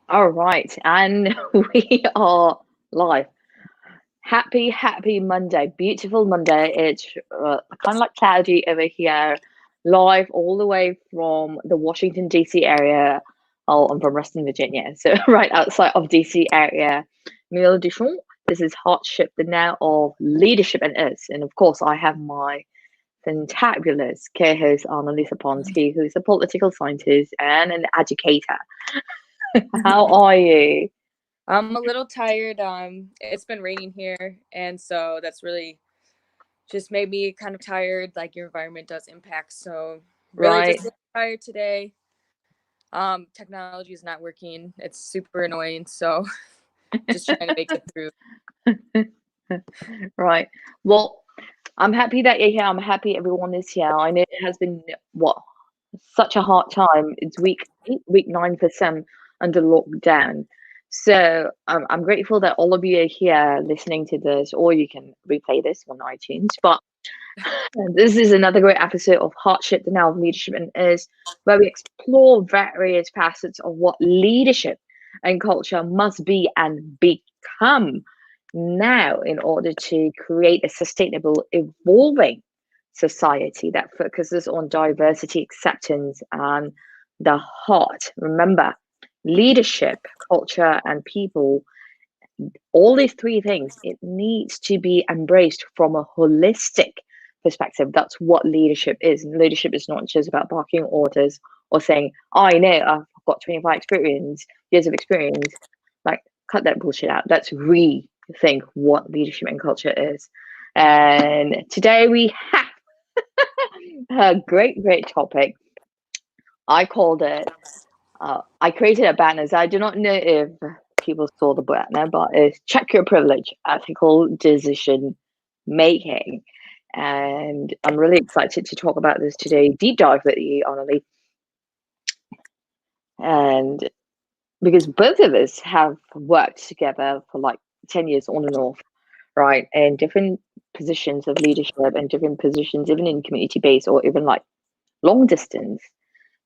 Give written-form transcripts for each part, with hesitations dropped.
All right, and we are live. Happy Monday. Beautiful Monday. It's kind of like cloudy over here, live all the way from the Washington, D.C. area. Oh, I'm from Reston, Virginia, so right outside of D.C. area. Mille Duchamp. This is Heartship, the now of leadership and us. And of course, I have my fantabulous co-host, Annalisa Ponsky, who's a political scientist and an educator. How are you? I'm a little tired. It's been raining here, and so that's really just made me kind of tired. Like your environment does impact, so really Right. just a little tired today. Technology is not working. It's super annoying, so just trying to make it through. Right. Well, I'm happy that you're here. I'm happy everyone is here. I know it has been what such a hard time. It's week 9 for some under lockdown. So I'm grateful that all of you are here listening to this, or you can replay this on iTunes. But this is another great episode of Hardship, the Now of Leadership, and is where we explore various facets of what leadership and culture must be and become now in order to create a sustainable, evolving society that focuses on diversity, acceptance, and the heart. Remember, leadership, culture, and people, all these three things, it needs to be embraced from a holistic perspective. That's what leadership is. And leadership is not just about barking orders or saying, oh, I know, I've got 25 years of experience. Like, cut that bullshit out. Let's rethink what leadership and culture is. And today we have a great topic. I called it, I created a banner. So I do not know if people saw the banner, but it's check your privilege, ethical decision making. And I'm really excited to talk about this today, deep dive with you, Annalie. And because both of us have worked together for like 10 years on and off, right? In different positions of leadership and different positions, even in community based or even like long distance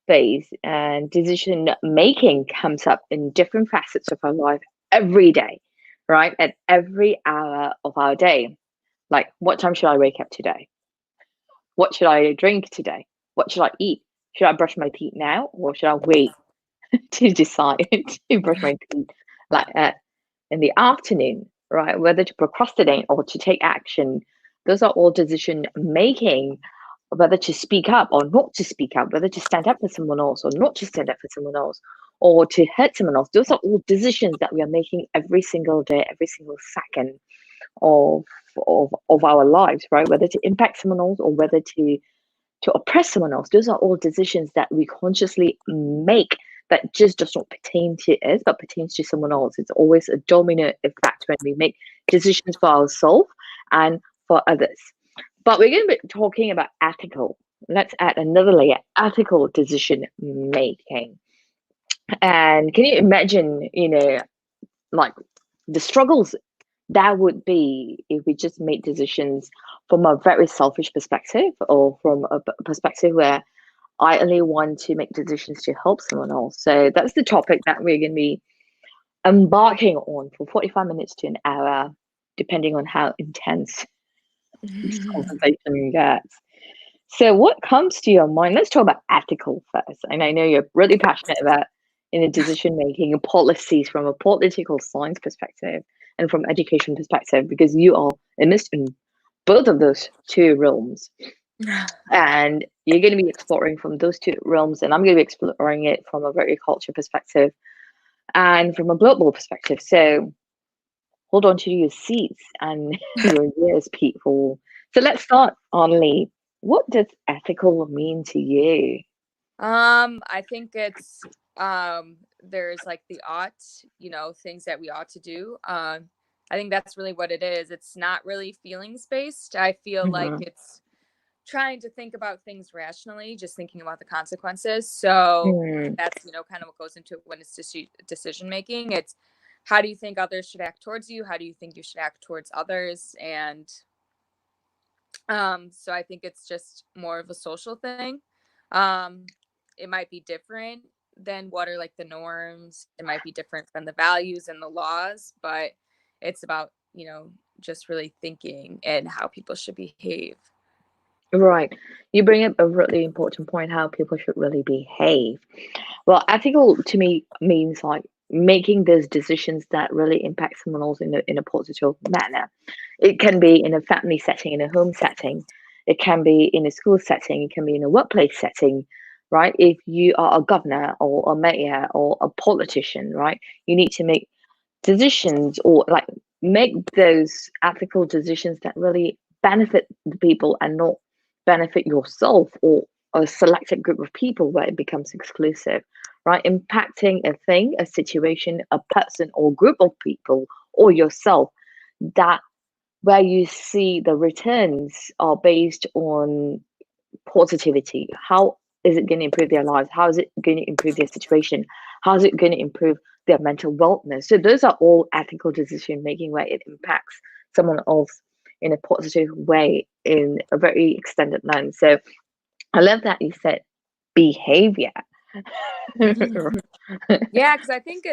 phase, and decision making comes up in different facets of our life every day, right? At every hour of our day. Like, what time should I wake up today? What should I drink today? What should I eat? Should I brush my teeth now or should I wait to decide to brush my teeth like in the afternoon, right? Whether to procrastinate or to take action. Those are all decision making, whether to speak up or not to speak up, whether to stand up for someone else or not to stand up for someone else, or to hurt someone else. Those are all decisions that we are making every single day, every single second of of our lives, right? Whether to impact someone else or whether to oppress someone else. Those are all decisions that we consciously make that just does not pertain to us, but pertains to someone else. It's always a domino effect when we make decisions for ourselves and for others. But we're going to be talking about ethical. Let's add another layer, ethical decision making. And can you imagine, like the struggles that would be if we just made decisions from a very selfish perspective or from a perspective where I only want to make decisions to help someone else. So that's the topic that we're going to be embarking on for 45 minutes to an hour, depending on how intense this conversation gets. So, what comes to your mind? Let's talk about ethical first. And I know you're really passionate about decision making and policies from a political science perspective and from education perspective because you are immersed in both of those two realms. And you're going to be exploring from those two realms, and I'm going to be exploring it from a very culture perspective and from a global perspective. So hold on to your seats and your ears, people. So let's start, Only. What does ethical mean to you? I think it's there's like the ought, things that we ought to do. I think that's really what it is. It's not really feelings based. I feel like Mhm. it's trying to think about things rationally, just thinking about the consequences. So Mm, that's, kind of what goes into it when it's decision making. It's how do you think others should act towards you? How do you think you should act towards others? And so I think it's just more of a social thing. Um, it might be different than what are like the norms. It might be different from the values and the laws, but it's about, just really thinking and how people should behave. Right. You bring up a really important point, how people should really behave. Well, ethical to me means like making those decisions that really impact someone else in a positive manner. It can be in a family setting, in a home setting. It can be in a school setting. It can be in a workplace setting, right? If you are a governor or a mayor or a politician, right, you need to make decisions or like make those ethical decisions that really benefit the people and not benefit yourself or a selected group of people where it becomes exclusive, right? Impacting a thing, a situation, a person or group of people or yourself, that where you see the returns are based on positivity. How is it going to improve their lives? How is it going to improve their situation? How is it going to improve their mental wellness? So those are all ethical decision making where it impacts someone else in a positive way in a very extended lens. So I love that you said behavior. Yeah, because I think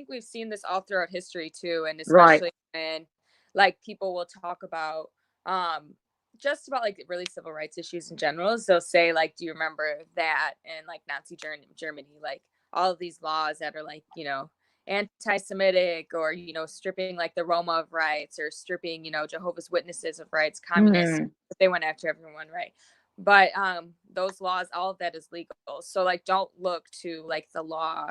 we've seen this all throughout history too, and Right. especially when like people will talk about um just about like really civil rights issues in general. So they'll say like, do you remember that in like Nazi Germany, like all of these laws that are like, anti-Semitic, or stripping like the Roma of rights, or stripping Jehovah's Witnesses of rights, communists, Mm, they went after everyone, right? But those laws, all of that is legal. So like don't look to like the law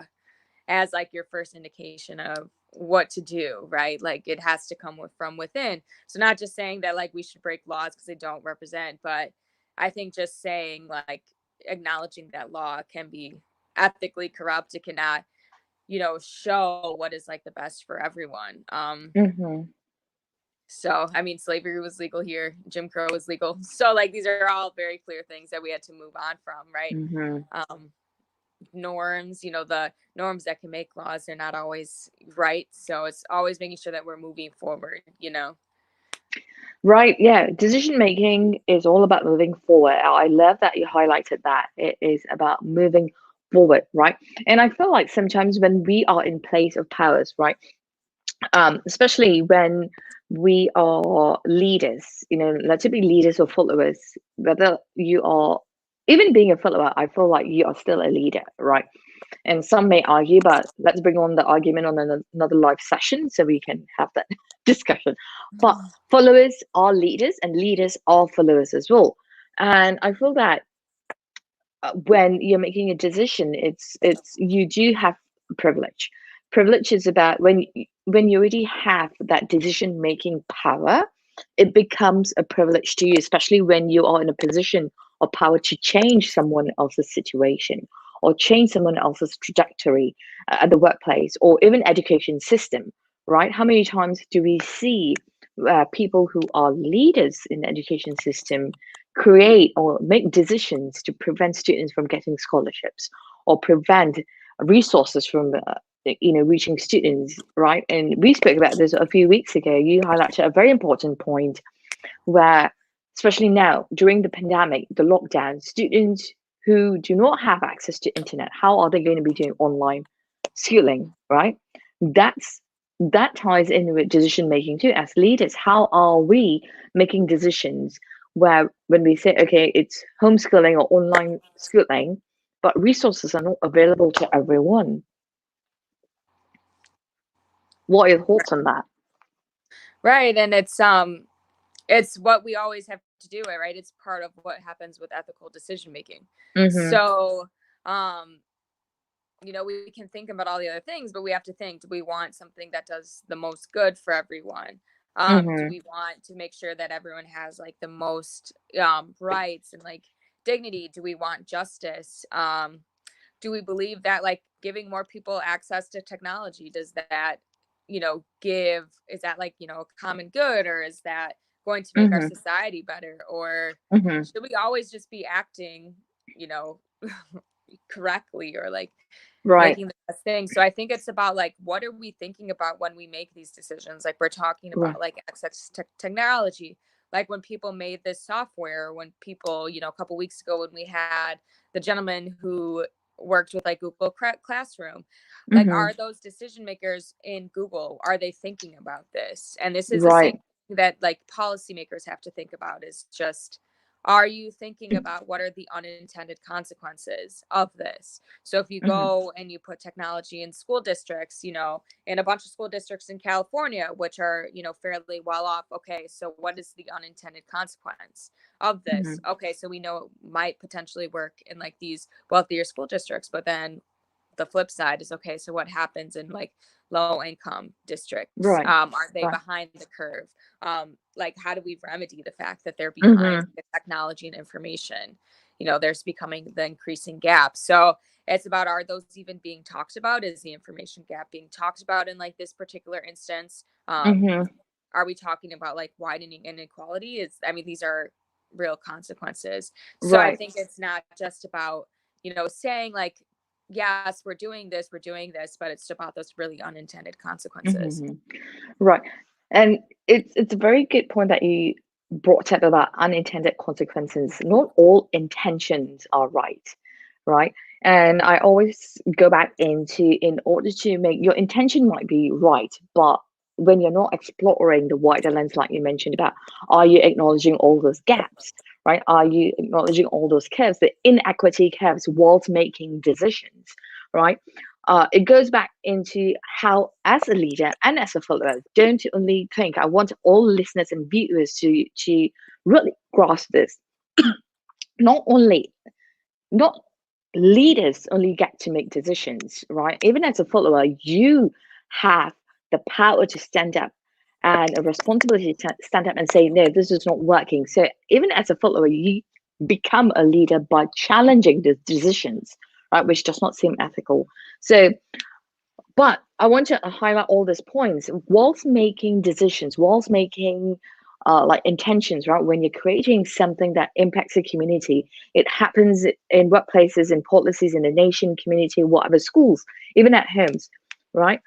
as like your first indication of what to do, right? Like it has to come from within. So not just saying that like we should break laws because they don't represent, but I think just saying like acknowledging that law can be ethically corrupt. It cannot, show what is like the best for everyone. mm-hmm, So I mean, slavery was legal here, Jim Crow was legal. So like these are all very clear things that we had to move on from, right? mm-hmm. Norms, the norms that can make laws are not always right. So it's always making sure that we're moving forward. Right, yeah. Decision making is all about moving forward. I love that you highlighted that. It is about moving forward, right? And I feel like sometimes when we are in place of powers, right? Especially when we are leaders, let's be leaders or followers, whether you are even being a follower, I feel like you are still a leader, right? And some may argue, but let's bring on the argument on another live session so we can have that discussion. But followers are leaders and leaders are followers as well. And I feel that when you're making a decision, it's you do have privilege. Privilege is about when you already have that decision making power, it becomes a privilege to you, especially when you are in a position of power to change someone else's situation or change someone else's trajectory at the workplace or even education system, right? How many times do we see people who are leaders in the education system create or make decisions to prevent students from getting scholarships or prevent resources from reaching students, right? And we spoke about this a few weeks ago. You highlighted a very important point where, especially now during the pandemic, the lockdown, students who do not have access to internet, how are they going to be doing online schooling, right? that's that ties in with decision making too. As leaders, how are we making decisions where when we say, okay, it's homeschooling or online schooling, but resources are not available to everyone? What are your thoughts on that? Right. And it's what we always have to do it, right? It's part of what happens with ethical decision making. Mm-hmm. So we can think about all the other things, but we have to think, do we want something that does the most good for everyone? Do Mm-hmm. we want to make sure that everyone has like the most rights and like dignity? Do we want justice? Do we believe that like giving more people access to technology, does that, give, is that like, a common good, or is that going to make our Mm-hmm. society better? Or Mm-hmm. should we always just be acting, you know, correctly, or like Right. making the best thing? So I think it's about like, what are we thinking about when we make these decisions? Like we're talking Right. about like access to technology, like when people made this software, when people, a couple weeks ago when we had the gentleman who worked with like Google Classroom. Like, Mm-hmm. are those decision makers in Google, are they thinking about this? And this is the same Right. thing that like policymakers have to think about, is just, are you thinking about what are the unintended consequences of this? So if you Mm-hmm. go and you put technology in school districts, you know, in a bunch of school districts in California, which are, you know, fairly well off. Okay, so what is the unintended consequence of this? Mm-hmm. Okay, so we know it might potentially work in like these wealthier school districts, but then the flip side is, okay, so what happens in like low income districts? Right. Are they Right. behind the curve? Like, how do we remedy the fact that they're behind Mm-hmm. the technology and information? You know, there's becoming the increasing gap. So it's about, are those even being talked about? Is the information gap being talked about in like this particular instance? Mm-hmm. Are we talking about like widening inequality? Is, I mean, these are real consequences. So I Right. think it's not just about, you know, saying like, yes, we're doing this, but it's about those really unintended consequences. Mm-hmm. Right. And it's a very good point that you brought up about unintended consequences. Not all intentions are right, right? And I always go back into, in order to make your intention might be right, but when you're not exploring the wider lens, like you mentioned about, are you acknowledging all those gaps, right? Are you acknowledging all those curves, the inequity curves, whilst making decisions, right? It goes back into how, as a leader and as a follower, don't only think. I want all listeners and viewers to really grasp this. Not only, not leaders only get to make decisions, right? Even as a follower, you have the power to stand up and a responsibility to stand up and say, no, this is not working. So even as a follower, you become a leader by challenging the decisions, right? Which does not seem ethical. So but I want to highlight all these points whilst making decisions, whilst making like intentions, right? When you're creating something that impacts the community, it happens in workplaces, in policies, in the nation, community, whatever, schools, even at homes, right?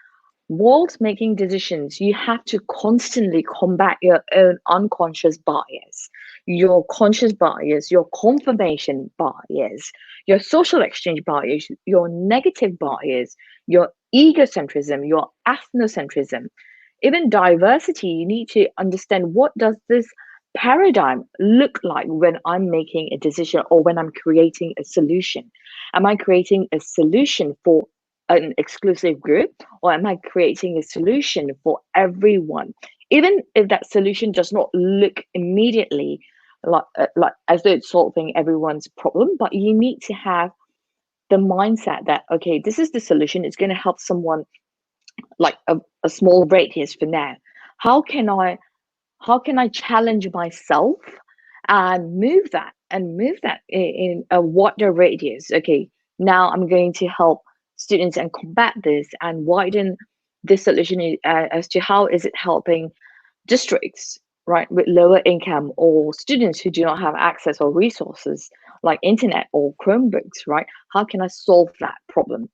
Whilst making decisions, you have to constantly combat your own unconscious bias, your conscious bias, your confirmation bias, your social exchange bias, your negative bias, your egocentrism, your ethnocentrism, even diversity. You need to understand, what does this paradigm look like when I'm making a decision or when I'm creating a solution? Am I creating a solution for an exclusive group, or am I creating a solution for everyone? Even if that solution does not look immediately like as though it's solving everyone's problem, but you need to have the mindset that, okay, this is the solution. It's going to help someone, like a small radius for now. How can I how can I challenge myself and move that in a wider radius? Okay, now I'm going to help students and combat this and widen this solution as to how is it helping districts, right, with lower income or students who do not have access or resources like internet or Chromebooks, right? How can I solve that problem?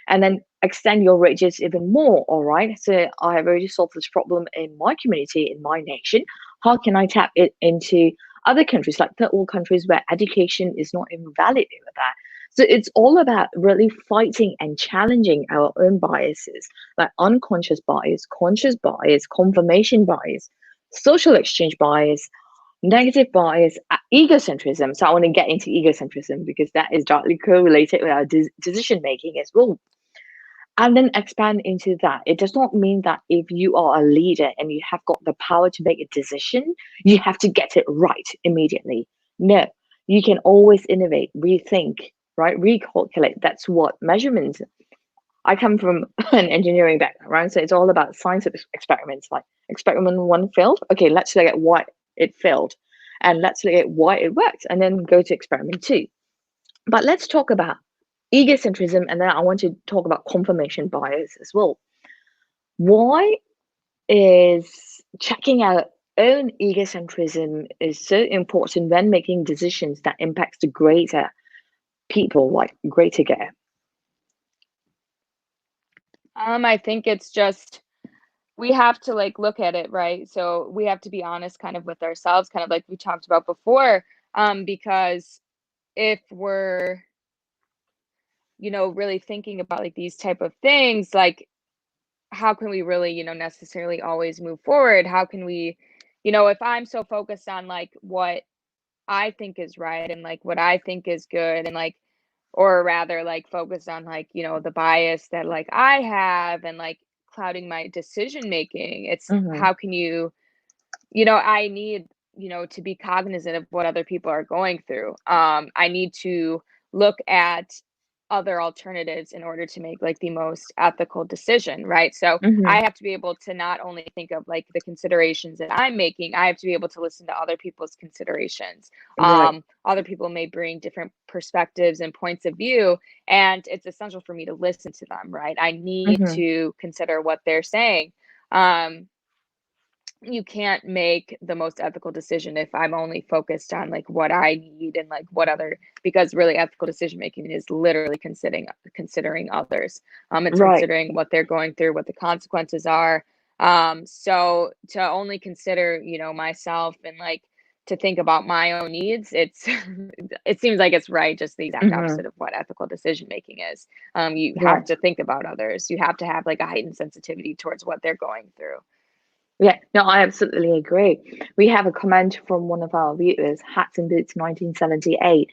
And then extend your radius even more, all right? So I have already solved this problem in my community, in my nation. How can I tap it into other countries, like third world countries where education is not even valid over there? So it's all about really fighting and challenging our own biases, like unconscious bias, conscious bias, confirmation bias, social exchange bias, negative bias, egocentrism. So I want to get into egocentrism because that is directly correlated with our decision making as well. And then expand into that. It does not mean that if you are a leader and you have got the power to make a decision, you have to get it right immediately. No, you can always innovate, rethink, right? Recalculate. That's what measurements. I come from an engineering background, right? So it's all about science experiments. Like experiment one failed. Okay, let's look at why it failed, and let's look at why it worked, and then go to experiment two. But let's talk about egocentrism, and then I want to talk about confirmation bias as well. Why is checking our own egocentrism is so important when making decisions that impacts the greater people, like greater good? I think it's just, we have to like look at it, right? So we have to be honest kind of with ourselves, kind of like we talked about before. Because if we're really thinking about like these type of things, like how can we really, necessarily always move forward? How can we, if I'm so focused on like what I think is right and like what I think is good and like, or rather like focused on like, the bias that like I have and like clouding my decision making. It's Mm-hmm. how can you, I need, to be cognizant of what other people are going through. I need to look at other alternatives in order to make like the most ethical decision, right? So Mm-hmm. I have to be able to not only think of like the considerations that I'm making, I have to be able to listen to other people's considerations. Right. Other people may bring different perspectives and points of view, and it's essential for me to listen to them, right? I need Mm-hmm. to consider what they're saying. Um, you can't make the most ethical decision if I'm only focused on like what I need and like what other, because really ethical decision making is literally considering others. It's Right. considering what they're going through, what the consequences are. So to only consider, myself and like to think about my own needs, it's it seems like it's right, just the exact Mm-hmm. opposite of what ethical decision making is. You have Right. to think about others. You have to have like a heightened sensitivity towards what they're going through. Yeah, no, I absolutely agree. We have a comment from one of our viewers, Hats and Boots 1978.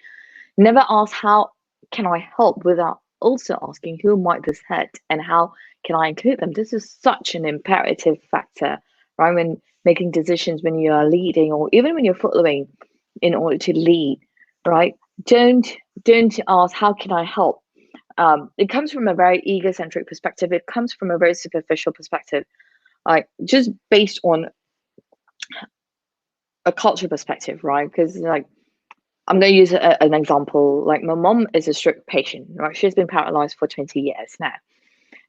Never ask how can I help without also asking who might this hurt and how can I include them. This is such an imperative factor, right? When making decisions, when you are leading, or even when you're following in order to lead, right? Don't don't ask how can I help. It comes from a very egocentric perspective. It comes from a very superficial perspective, like just based on a culture perspective, right? Because like I'm going to use an example. Like my mom is a stroke patient, right? She's been paralyzed for 20 years now.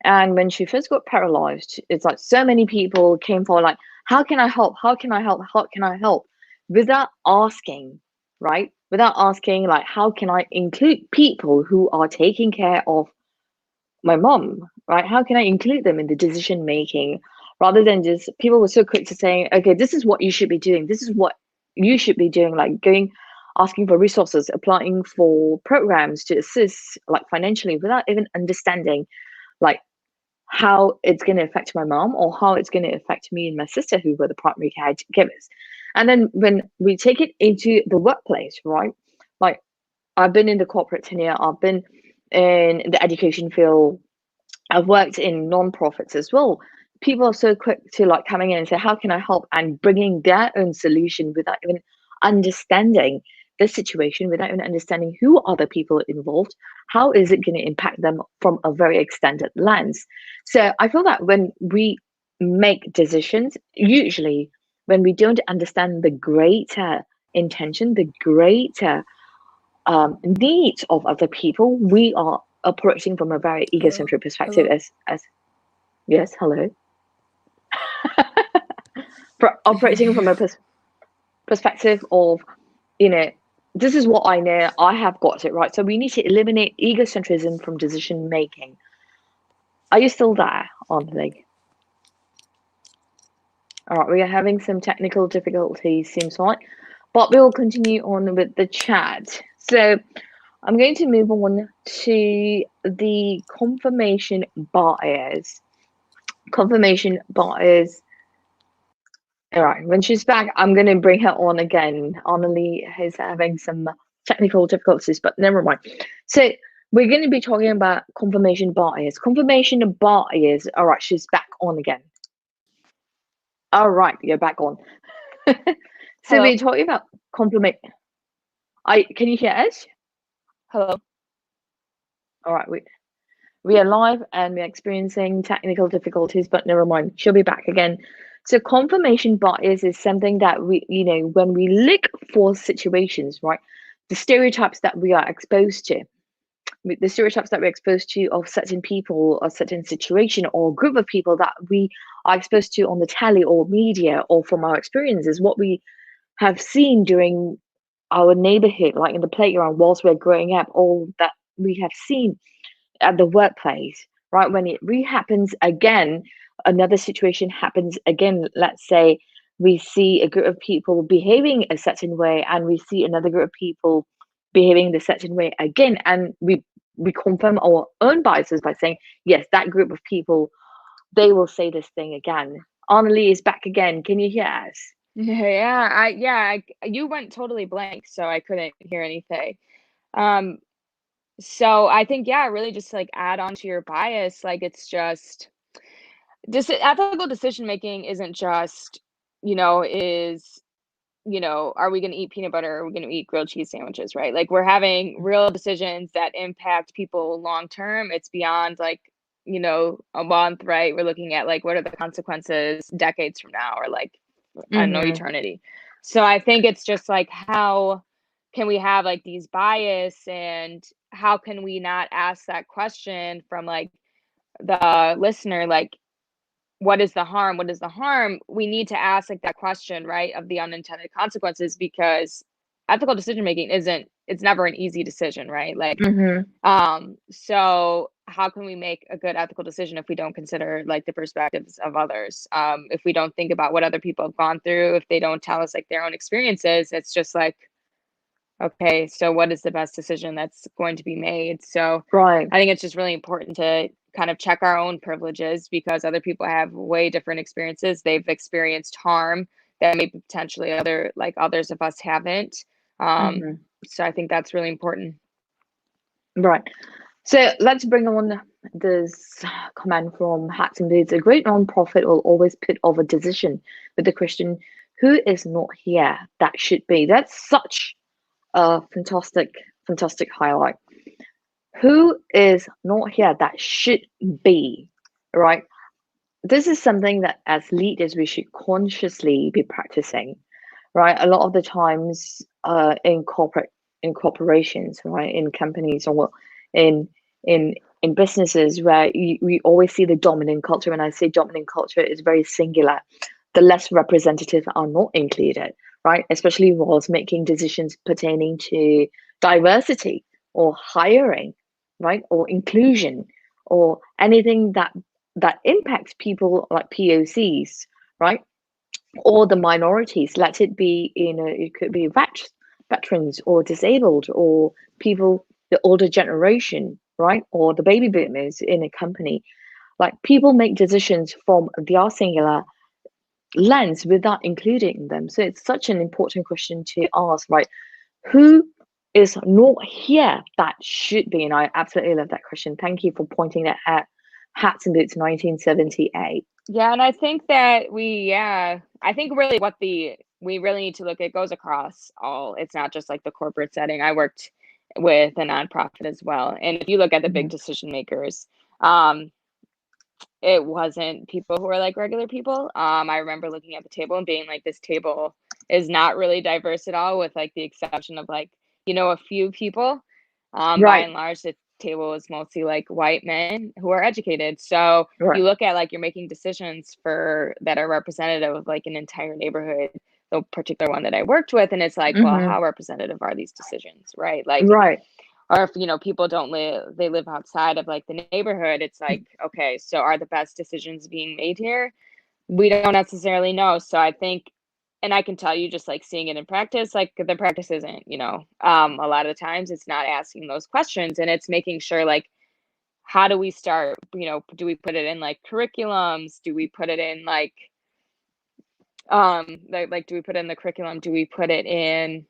And when she first got paralyzed, it's like so many people came forward, like, how can I help? How can I help? How can I help? Without asking, right? Without asking, like, how can I include people who are taking care of my mom, right? How can I include them in the decision making rather than just people were so quick to saying, okay, this is what you should be doing. This is what you should be doing, like going, asking for resources, applying for programs to assist like financially without even understanding like how it's going to affect my mom or how it's going to affect me and my sister who were the primary caregivers. And then when we take it into the workplace, right? Like I've been in the corporate tenure, I've been in the education field, I've worked in non-profits as well. People are so quick to like coming in and say, "How can I help?" and bringing their own solution without even understanding the situation, without even understanding who are the people involved. How is it going to impact them from a very extended lens? So I feel that when we make decisions, usually when we don't understand the greater intention, the greater needs of other people, we are approaching from a very Hello? egocentric perspective Hello? as yes, hello. Operating from a perspective of, you know, this is what I know, I have got it right. So we need to eliminate egocentrism from decision making. Are you still there, Anthony? All right, we are having some technical difficulties, seems like, but we will continue on with the chat. So I'm going to move on to the confirmation bias. Confirmation bias. All right, when she's back, I'm going to bring her on again. Annalie is having some technical difficulties, but never mind. So we're going to be talking about confirmation bias. Confirmation bias. All right, she's back on again. All right, you're back on. So Hello? we're talking about confirmation. Can you hear us? Hello? All right, we are live and we're experiencing technical difficulties, but never mind. She'll be back again. So confirmation bias is something that we, when we look for situations, right? The stereotypes that we are exposed to, the stereotypes that we're exposed to of certain people or certain situation or group of people that we are exposed to on the telly or media or from our experiences, what we have seen during our neighborhood, like in the playground whilst we're growing up, all that we have seen at the workplace, right? When it rehappens again, another situation happens again. Let's say we see a group of people behaving a certain way, and we see another group of people behaving the certain way again, and we we confirm our own biases by saying, yes, that group of people, they will say this thing again. Annalie is back again. Can you hear us? You went totally blank, so I couldn't hear anything. So I think, really just like add on to your bias, like it's just ethical decision making isn't just, are we going to eat peanut butter? Or are we going to eat grilled cheese sandwiches, right? Like we're having real decisions that impact people long term. It's beyond like, a month, right? We're looking at like, what are the consequences decades from now, or like, I don't know, eternity. So I think it's just like, how can we have like these bias, and how can we not ask that question from like the listener, like, what is the harm? What is the harm? We need to ask like that question, right, of the unintended consequences, because ethical decision making it's never an easy decision, right? Like, so how can we make a good ethical decision if we don't consider like the perspectives of others? If we don't think about what other people have gone through, if they don't tell us like their own experiences, it's just like, okay, so what is the best decision that's going to be made? So Right. I think it's just really important to kind of check our own privileges, because other people have way different experiences. They've experienced harm that maybe potentially others of us haven't. So I think that's really important. Right. So let's bring on this comment from Hats and Boots. A great non-profit will always put off a decision with the question, who is not here that should be? That's such a fantastic highlight. Who is not here that should be, right? This is something that as leaders we should consciously be practicing, right? A lot of the times in corporations, right, in companies, or in in in businesses, where we always see the dominant culture. When I say dominant culture, it's very singular. The less representative are not included, right? Especially whilst making decisions pertaining to diversity or hiring, right, or inclusion, or anything that impacts people like POCs, right, or the minorities. Let it be, it could be veterans or disabled, or people, the older generation, right, or the baby boomers in a company. Like, people make decisions from their singular lens without including them. So it's such an important question to ask, right? Who is not here that should be? And I absolutely love that question. Thank you for pointing that at Hats and Boots 1978. Yeah, and I think that I think really what we really need to look at goes across all. It's not just like the corporate setting. I worked with a nonprofit as well, and if you look at the big decision makers, it wasn't people who were like regular people. I remember looking at the table and being like, this table is not really diverse at all, with like the exception of like, a few people. By Right, and large, the table is mostly like white men who are educated. So right. you look at like, you're making decisions that are representative of like an entire neighborhood, the particular one that I worked with, and it's like, well, how representative are these decisions, right? Like, Right. or if people they live outside of like the neighborhood, it's like, okay, so are the best decisions being made here? We don't necessarily know. So I think, and I can tell you, just like seeing it in practice, like the practice isn't, a lot of the times it's not asking those questions, and it's making sure, like, how do we start, do we put it in like curriculums? Do we put it in like do we put it in the curriculum? Do we put it in,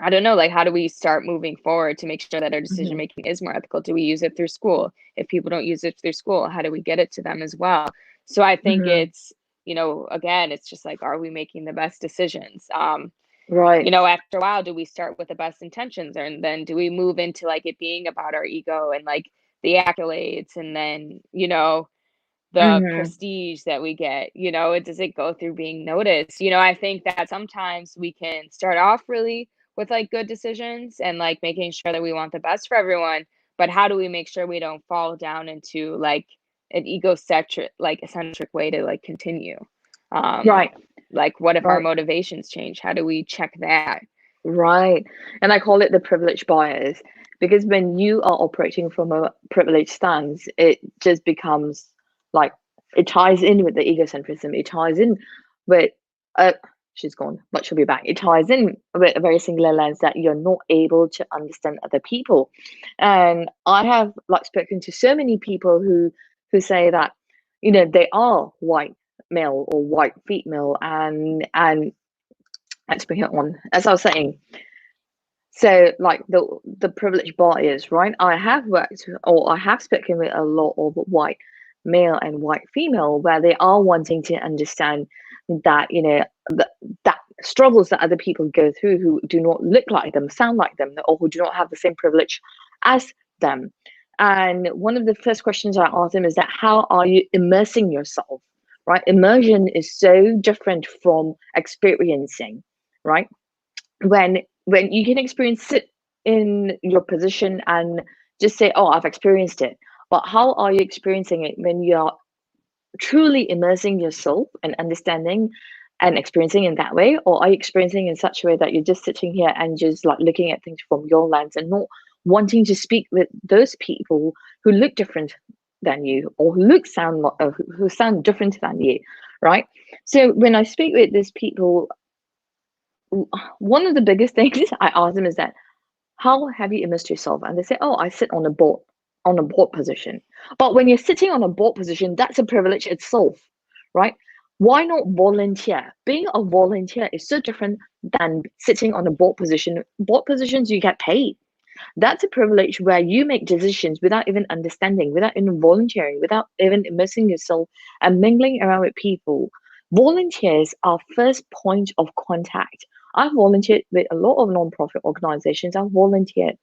I don't know, like, how do we start moving forward to make sure that our decision making is more ethical? Do we use it through school? If people don't use it through school, how do we get it to them as well? So I think it's, again, it's just like, are we making the best decisions? Right. After a while, do we start with the best intentions, and then do we move into like it being about our ego and like the accolades, and then, the prestige that we get, does it go through being noticed? I think that sometimes we can start off really with like good decisions and like making sure that we want the best for everyone, but how do we make sure we don't fall down into like an eccentric way to like continue? Right. Like, what if our Right. motivations change? How do we check that? Right. And I call it the privilege bias, because when you are operating from a privileged stance, it just becomes like, it ties in with the egocentrism. It ties in with, uh, she's gone, but she'll be back. It ties in with a very singular lens that you're not able to understand other people. And I have like spoken to so many people who say that, they are white male or white female, and let's bring it on. As I was saying, so like the privilege bias, right? I have worked or I have spoken with a lot of white male and white female where they are wanting to understand that, that struggles that other people go through who do not look like them, sound like them, or who do not have the same privilege as them. And one of the first questions I ask them is that how are you immersing yourself? Right? Immersion is so different from experiencing, right? When you can experience it in your position and just say, oh, I've experienced it, but how are you experiencing it when you're truly immersing yourself and understanding and experiencing in that way? Or are you experiencing in such a way that you're just sitting here and just like looking at things from your lens and not wanting to speak with those people who look different than you, or who sound different than you, right? So when I speak with these people, one of the biggest things I ask them is that, how have you immersed yourself? And they say, oh, I sit on a board position. But when you're sitting on a board position, that's a privilege itself, right? Why not volunteer? Being a volunteer is so different than sitting on a board position. Board positions, you get paid. That's a privilege where you make decisions without even understanding, without even volunteering, without even immersing yourself and mingling around with people. Volunteers are first point of contact. I've volunteered with a lot of nonprofit organizations. I've volunteered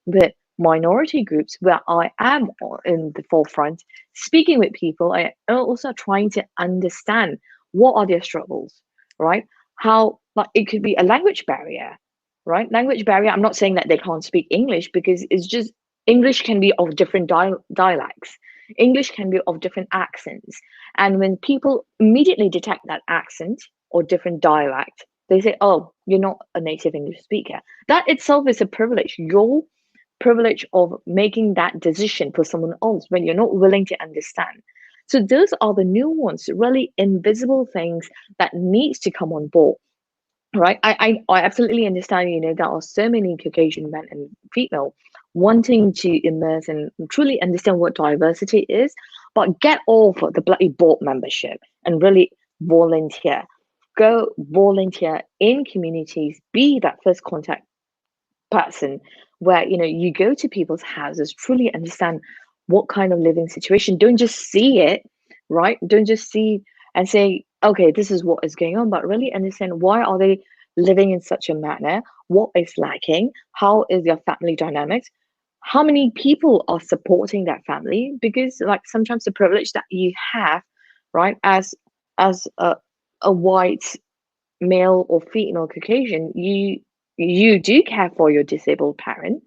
with minority groups where I am in the forefront, speaking with people. I am also trying to understand what are their struggles, right? How, like, it could be a language barrier, right? Language barrier. I'm not saying that they can't speak English, because it's just English can be of different dialects. English can be of different accents. And when people immediately detect that accent or different dialect, they say, oh, you're not a native English speaker. That itself is a privilege. Your privilege of making that decision for someone else when you're not willing to understand. So those are the nuanced, really invisible things that needs to come on board. Right. I absolutely understand, there are so many Caucasian men and female wanting to immerse and truly understand what diversity is, but get off the bloody board membership and really volunteer. Go volunteer in communities, be that first contact person where, you go to people's houses, truly understand what kind of living situation. Don't just see it, right? Don't just see and say, okay, this is what is going on, but really understand why are they living in such a manner, what is lacking, how is their family dynamics, how many people are supporting that family. Because like sometimes the privilege that you have, right, as a white male or female Caucasian, you do care for your disabled parent,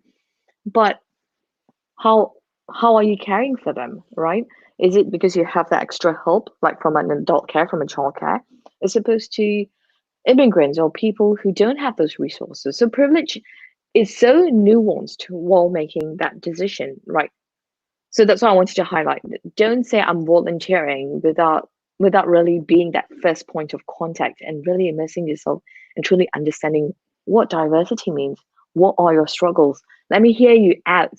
but how how are you caring for them, right? Is it because you have that extra help, like from an adult care, from a child care, as opposed to immigrants or people who don't have those resources? So privilege is so nuanced while making that decision, right? So that's why I wanted to highlight. Don't say I'm volunteering without really being that first point of contact and really immersing yourself and truly understanding what diversity means. What are your struggles? Let me hear you out.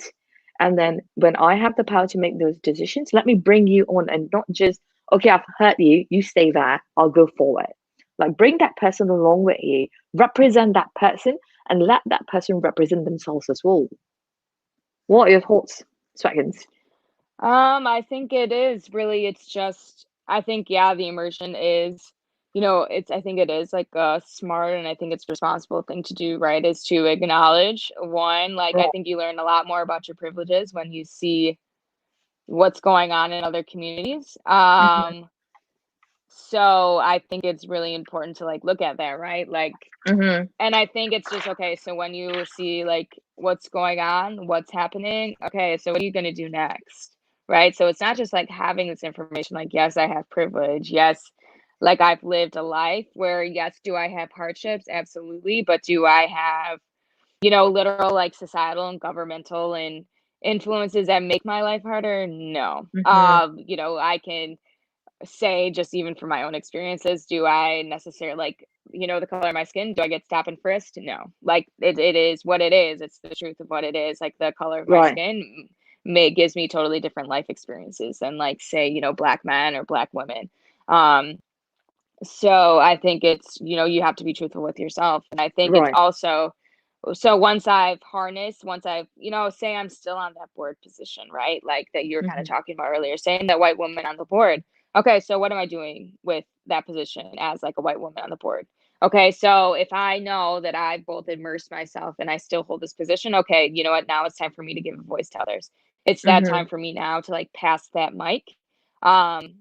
And then when I have the power to make those decisions, let me bring you on, and not just, okay, I've heard you, you stay there, I'll go forward. Like bring that person along with you, represent that person, and let that person represent themselves as well. What are your thoughts, Swaggins? I think it is really, it's just, I think, yeah, the immersion is, I think it is like a smart, and I think it's responsible thing to do, right? Is to acknowledge one, like, I think you learn a lot more about your privileges when you see what's going on in other communities. Mm-hmm. So I think it's really important to like look at that, right? Like, Mm-hmm. and I think it's just okay. So when you see like what's going on, what's happening, okay, so what are you going to do next? Right. So it's not just like having this information, like, yes, I have privilege. Yes. Like I've lived a life where, yes, do I have hardships? Absolutely. But do I have, literal like societal and governmental and influences that make my life harder? No. Mm-hmm. I can say, just even from my own experiences, do I necessarily like, the color of my skin, do I get stopped and frisked? No. Like it is what it is. It's the truth of what it is. Like the color of my Right. skin gives me totally different life experiences than like say, black men or black women. So I think it's, you have to be truthful with yourself. And I think it's Right. also, so once I've, say I'm still on that board position, right? Like that you were kind of Mm-hmm. talking about earlier, saying that white woman on the board. Okay, so what am I doing with that position as like a white woman on the board? Okay, so if I know that I've both immersed myself and I still hold this position, okay, you know what? Now it's time for me to give a voice to others. It's that time Mm-hmm. for me now to like pass that mic. Um,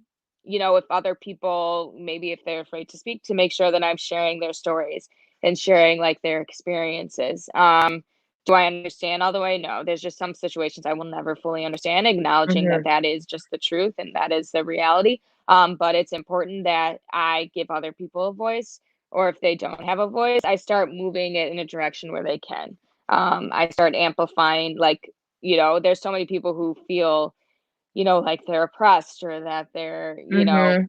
if other people, maybe if they're afraid to speak, to make sure that I'm sharing their stories and sharing like their experiences. Do I understand all the way? No, there's just some situations I will never fully understand, acknowledging that Mm-hmm. that is just the truth and that is the reality. But it's important that I give other people a voice, or if they don't have a voice, I start moving it in a direction where they can. I start amplifying, like, there's so many people who feel, like they're oppressed or that they're, Mm-hmm.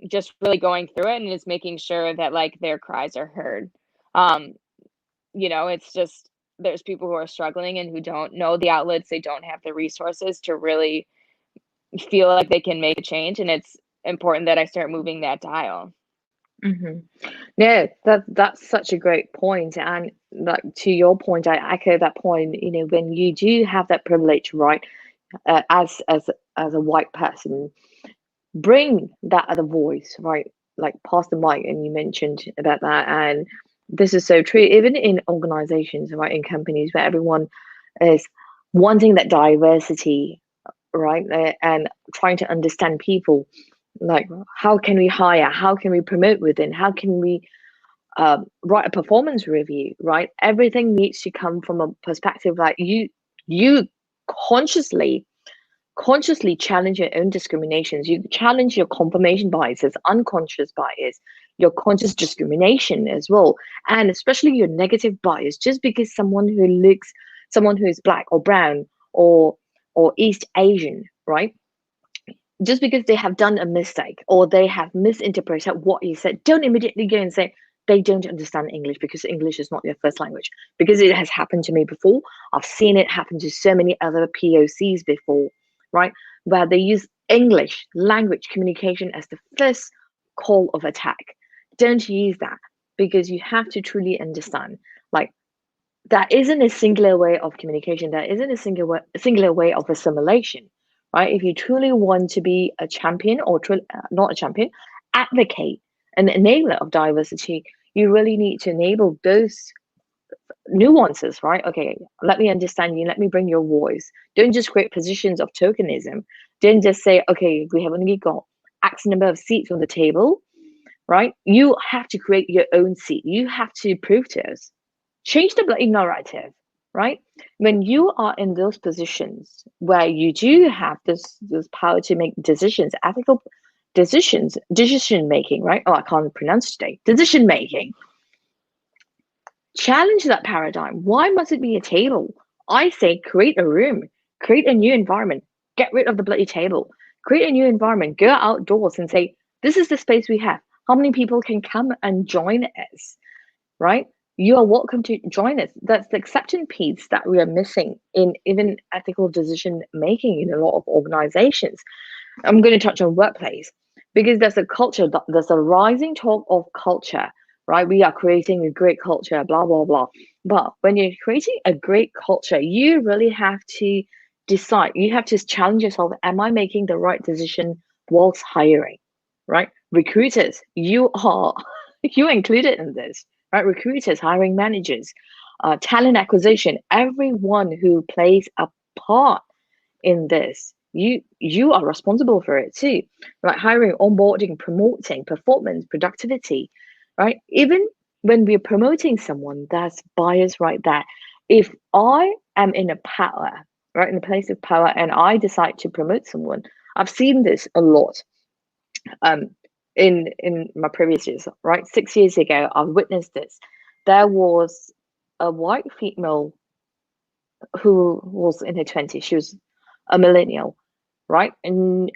just really going through it, and it's making sure that like their cries are heard. Um, it's just there's people who are struggling and who don't know the outlets, they don't have the resources to really feel like they can make a change, and it's important that I start moving that dial. Mm-hmm. No, that's such a great point, and like to your point, I echo that point. When you do have that privilege, right, as a white person, bring that other voice, right? Like pass the mic, and you mentioned about that, and this is so true. Even in organizations, right, in companies where everyone is wanting that diversity, right, and trying to understand people, like how can we hire, how can we promote within, how can we write a performance review, right? Everything needs to come from a perspective like you consciously challenge your own discriminations. You challenge your confirmation biases, unconscious bias, your conscious discrimination as well, and especially your negative bias. Just because someone who is black or brown or East Asian, right? Just because they have done a mistake or they have misinterpreted what you said, don't immediately go and say they don't understand English because English is not their first language. Because it has happened to me before. I've seen it happen to so many other POCs before, right? Where they use English language communication as the first call of attack. Don't use that, because you have to truly understand. Like, that isn't a singular way of communication. That isn't a singular way of assimilation, right? If you truly want to be a champion or not a champion, advocate an enabler of diversity, you really need to enable those nuances, right? Okay, let me understand you. Let me bring your voice. Don't just create positions of tokenism. Don't just say, okay, we have only got X number of seats on the table, right? You have to create your own seat. You have to prove to us. Change the bloody narrative, right? When you are in those positions where you do have this power to make decisions, ethical decisions, decision making, right? Oh, I can't pronounce today. Decision making. Challenge that paradigm. Why must it be a table? I say create a room, create a new environment, get rid of the bloody table, create a new environment, go outdoors and say, this is the space we have. How many people can come and join us, right? You are welcome to join us. That's the acceptance piece that we are missing in even ethical decision making in a lot of organizations. I'm going to touch on workplace because there's a culture, there's a rising talk of culture, right? We are creating a great culture, blah, blah, blah. But when you're creating a great culture, you really have to decide, you have to challenge yourself, am I making the right decision whilst hiring, right? Recruiters, you are, you're included in this, right? Recruiters, hiring managers, talent acquisition, everyone who plays a part in this, you are responsible for it too, like hiring, onboarding, promoting performance, productivity, right? Even when we're promoting someone, that's bias right there. If I am in a power, right, in a place of power, and I decide to promote someone, I've seen this a lot um in my previous years, right? 6 years ago I witnessed this. There was a white female who was in her 20s. She was a millennial, right? And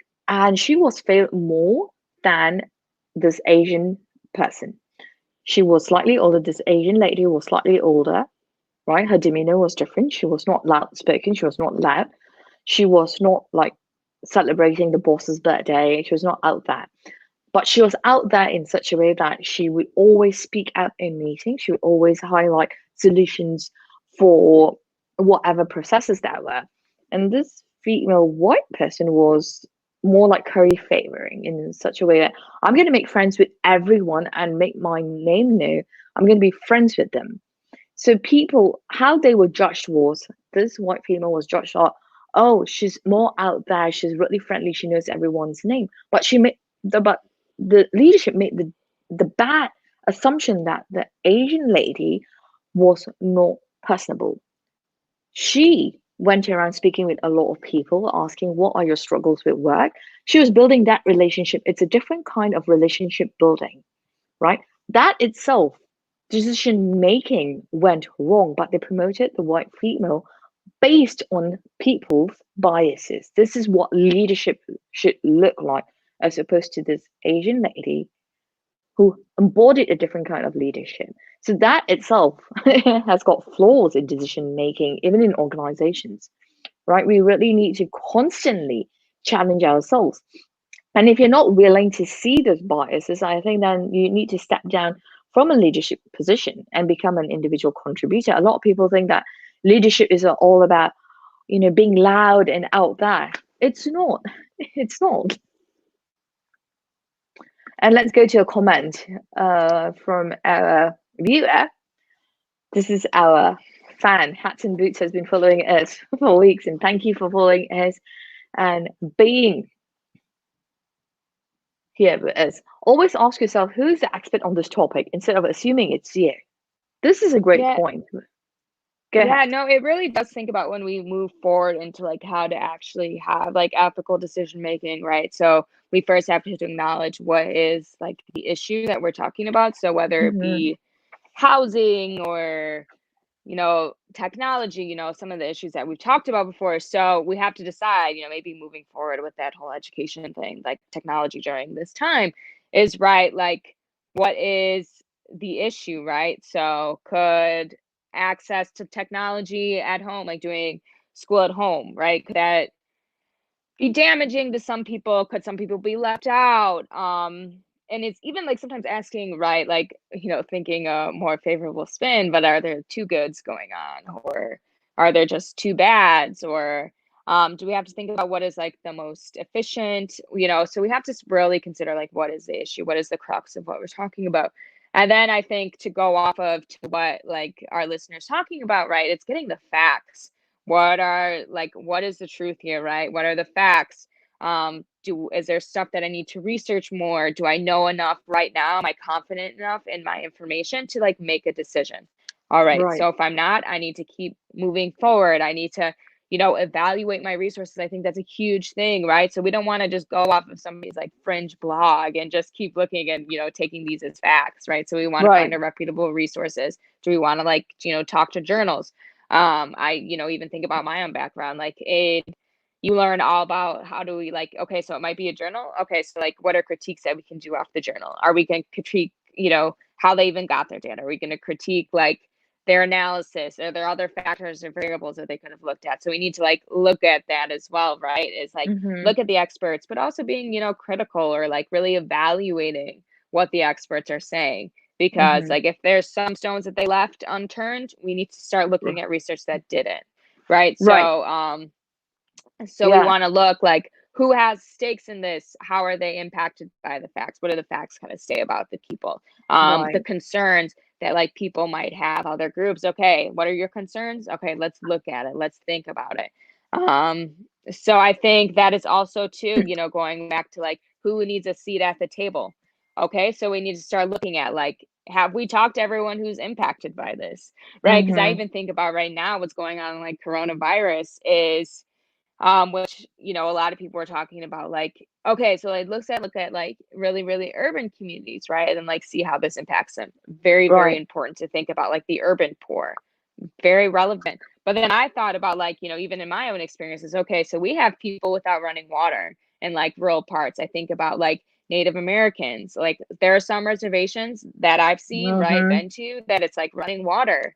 she was favored more than this Asian person. She was slightly older. This Asian lady was slightly older, right? Her demeanor was different. She was not loud spoken. She was not loud. She was not like celebrating the boss's birthday. She was not out there. But she was out there in such a way that she would always speak out in meetings. She would always highlight solutions for whatever processes there were. And this female white person was more like curry favoring in such a way that I'm going to make friends with everyone and make my name known. I'm going to be friends with them. So people, how they were judged was this white female was judged like, oh, she's more out there, she's really friendly, she knows everyone's name. But the leadership made the bad assumption that the Asian lady was not personable. She went around speaking with a lot of people, asking what are your struggles with work. She was building that relationship. It's a different kind of relationship building, right? That itself, decision making went wrong, but they promoted the white female based on people's biases. This is what leadership should look like, as opposed to this Asian lady who embodied a different kind of leadership. So that itself has got flaws in decision making, even in organizations, right? We really need to constantly challenge ourselves. And if you're not willing to see those biases, I think then you need to step down from a leadership position and become an individual contributor. A lot of people think that leadership is all about, being loud and out there. It's not. It's not. And let's go to a comment from our viewer. This is our fan. Hats and Boots has been following us for weeks, and thank you for following us and being here with us. Always ask yourself who is the expert on this topic instead of assuming it's you. This is a great point. Go ahead. No, it really does think about when we move forward into like how to actually have like ethical decision making, right? So we first have to acknowledge what is like the issue that we're talking about. So whether it be housing or technology, some of the issues that we've talked about before. So we have to decide, maybe moving forward with that whole education thing, like technology during this time is right. Like, what is the issue, right? So could access to technology at home, like doing school at home, right? Could that be damaging to some people? Could some people be left out? And it's even like sometimes asking, right, like, thinking a more favorable spin, but are there two goods going on, or are there just two bads, or do we have to think about what is like the most efficient, so we have to really consider like what is the issue, what is the crux of what we're talking about. And then I think to go off of to what like our listeners talking about, right, it's getting the facts. What is the truth here, right? What are the facts? Is there stuff that I need to research more? Do I know enough right now? Am I confident enough in my information to like make a decision? All right. Right. So if I'm not, I need to keep moving forward. I need to, evaluate my resources. I think that's a huge thing, right? So we don't want to just go off of somebody's like fringe blog and just keep looking and, taking these as facts, right? So we want to find a reputable resources. Do we want to like, talk to journals? I, even think about my own background, like you learn all about how do we like, okay, so it might be a journal. Okay, so like what are critiques that we can do off the journal? Are we going to critique, how they even got their data? Are we going to critique like their analysis? Are there other factors or variables that they could have looked at? So we need to like look at that as well, right? It's like look at the experts, but also being, critical or like really evaluating what the experts are saying. Because like if there's some stones that they left unturned, we need to start looking at research that didn't, right? So we want to look like who has stakes in this, how are they impacted by the facts, what do the facts kind of say about the people, the concerns that like people might have, other groups. Okay, what are your concerns? Okay, let's look at it, let's think about it. So I think that is also too, going back to like who needs a seat at the table. Okay, so we need to start looking at like, have we talked to everyone who's impacted by this, right? Because I even think about right now what's going on like coronavirus is which a lot of people are talking about, like, okay, so like look at like really really urban communities, right, and then like see how this impacts them. Very very important to think about like the urban poor, very relevant. But then I thought about like, even in my own experiences, okay, so we have people without running water in like rural parts. I think about like Native Americans. Like there are some reservations that I've seen, right, Mm-hmm. been to, that it's like running water.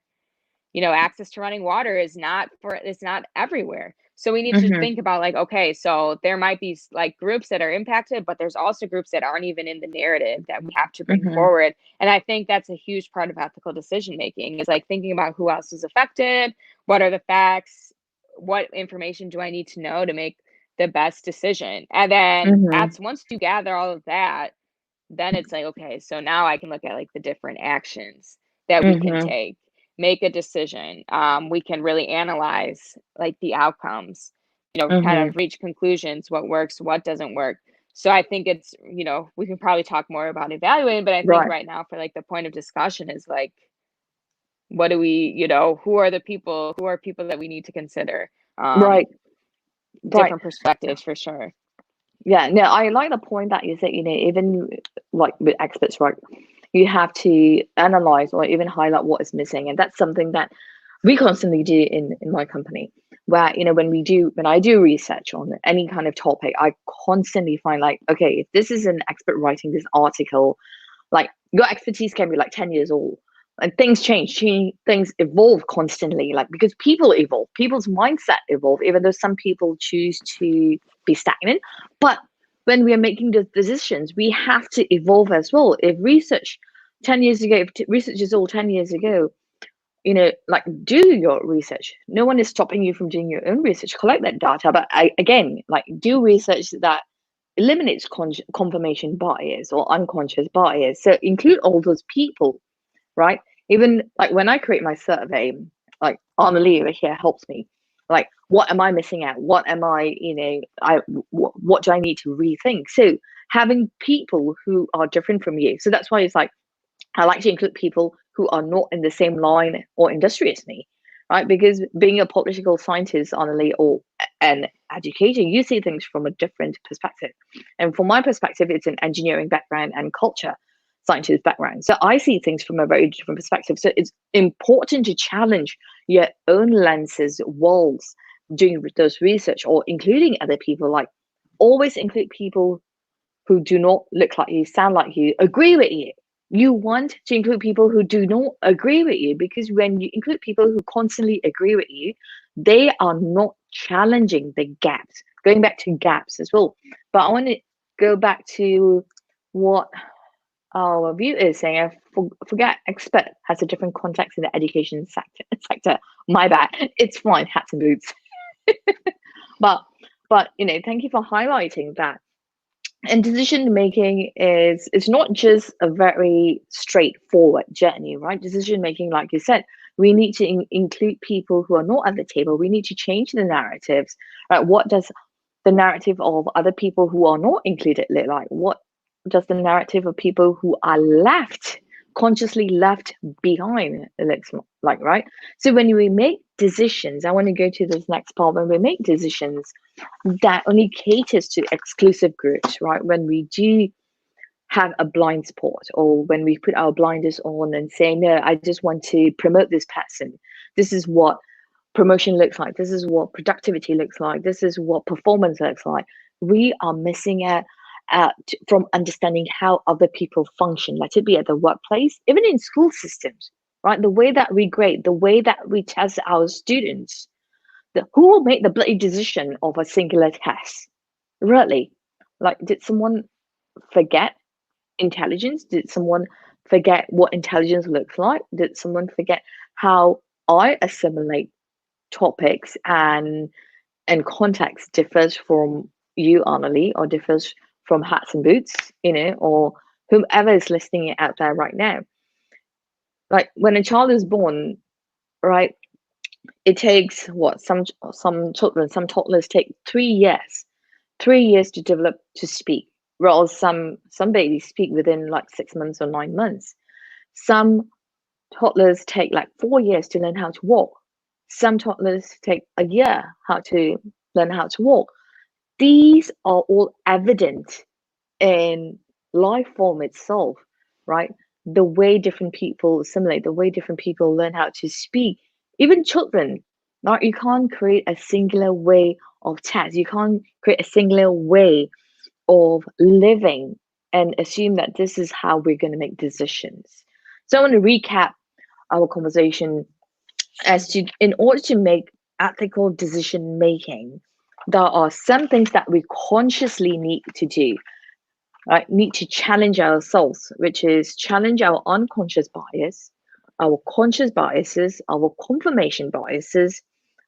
You know, access to running water is not for, it's not everywhere. So we need to Mm-hmm. think about like, okay, so there might be like groups that are impacted, but there's also groups that aren't even in the narrative that we have to bring Mm-hmm. forward. And I think that's a huge part of ethical decision making, is like thinking about who else is affected, what are the facts, what information do I need to know to make the best decision. And then Mm-hmm. that's, once you gather all of that, then it's like, okay, so now I can look at like the different actions that we can Mm-hmm. take, make a decision. We can really analyze like the outcomes, you know, kind Mm-hmm. of reach conclusions, what works, what doesn't work. So I think it's, you know, we can probably talk more about evaluating, but I think Right. right now for like the point of discussion is like, what do we, you know, who are the people, who are people that we need to consider? Right. Right. Different perspectives for sure. Yeah, no, I like the point that you said, even like with experts, right? You have to analyze or even highlight what is missing. And that's something that we constantly do in my company, where, when I do research on any kind of topic, I constantly find like, okay, if this is an expert writing this article, like your expertise can be like 10 years old, and things change, things evolve constantly, like because people evolve, people's mindset evolve, even though some people choose to be stagnant. But when we are making the decisions, we have to evolve as well. If research 10 years ago, if research is all 10 years ago, like do your research. No one is stopping you from doing your own research, collect that data. But again, like do research that eliminates confirmation bias or unconscious bias. So include all those people, right? Even like when I create my survey, like Annalie over here helps me. Like, what am I missing out? What am I, what do I need to rethink? So having people who are different from you. So that's why it's like I like to include people who are not in the same line or industry as me, right? Because being a political scientist, Annalie, or an educator, you see things from a different perspective. And from my perspective, it's an engineering background and culture scientist background. So I see things from a very different perspective. So it's important to challenge your own lenses, walls, doing those research or including other people. Like always include people who do not look like you, sound like you, agree with you. You want to include people who do not agree with you, because when you include people who constantly agree with you, they are not challenging the gaps. Going back to gaps as well. But I want to go back to what our view is saying. I forget expert has a different context in the education sector. My bad. It's fine, hats and boots. but thank you for highlighting that. And decision making is it's not just a very straightforward journey, right? Decision making, like you said, we need to include people who are not at the table. We need to change the narratives, right? What does the narrative of other people who are not included look like? What does the narrative of people who are left, consciously left behind, looks like, right? So when we make decisions, I want to go to this next part. When we make decisions that only caters to exclusive groups, right? When we do have a blind spot, or when we put our blinders on and say, no, I just want to promote this person. This is what promotion looks like. This is what productivity looks like. This is what performance looks like. We are missing out from understanding how other people function, let it be at the workplace, even in school systems, right? The way that we grade, the way that we test our students, who will make the bloody decision of a singular test? Really? Like, did someone forget intelligence? Did someone forget what intelligence looks like? Did someone forget how I assimilate topics and context differs from you, Annalie, or differs from hats and boots, or whomever is listening out there right now? Like when a child is born, right? It takes what some toddlers take 3 years, 3 years to develop to speak, whereas some babies speak within like 6 months or 9 months. Some toddlers take like 4 years to learn how to walk. Some toddlers take a year how to learn how to walk. These are all evident in life form itself, right? The way different people assimilate, the way different people learn how to speak, even children, right? You can't create a singular way of text. You can't create a singular way of living and assume that this is how we're going to make decisions. So I want to recap our conversation as to, in order to make ethical decision making, there are some things that we consciously need to do, right? Need to challenge ourselves, which is challenge our unconscious bias, our conscious biases, our confirmation biases,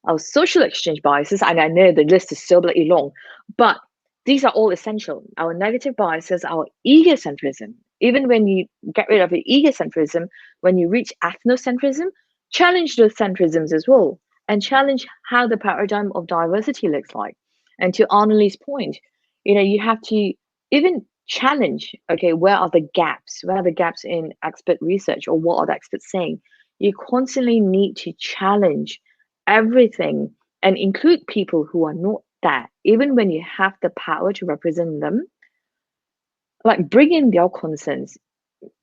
our social exchange biases. And I know the list is so bloody long, but these are all essential. Our negative biases, our egocentrism. Even when you get rid of your egocentrism, when you reach ethnocentrism, challenge those centrisms as well, and challenge how the paradigm of diversity looks like. And to Arnali's point, you have to even challenge, okay, where are the gaps? Where are the gaps in expert research, or what are the experts saying? You constantly need to challenge everything and include people who are not that, even when you have the power to represent them. Like, bring in their concerns,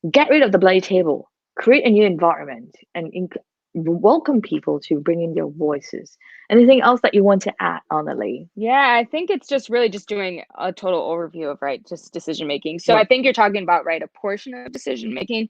get rid of the bloody table, create a new environment, and welcome people to bring in their voices. Anything else that you want to add, Annalie? Yeah, I think it's just really just doing a total overview of, right, just decision making. So I Right. think you're talking about, right, a portion of decision making,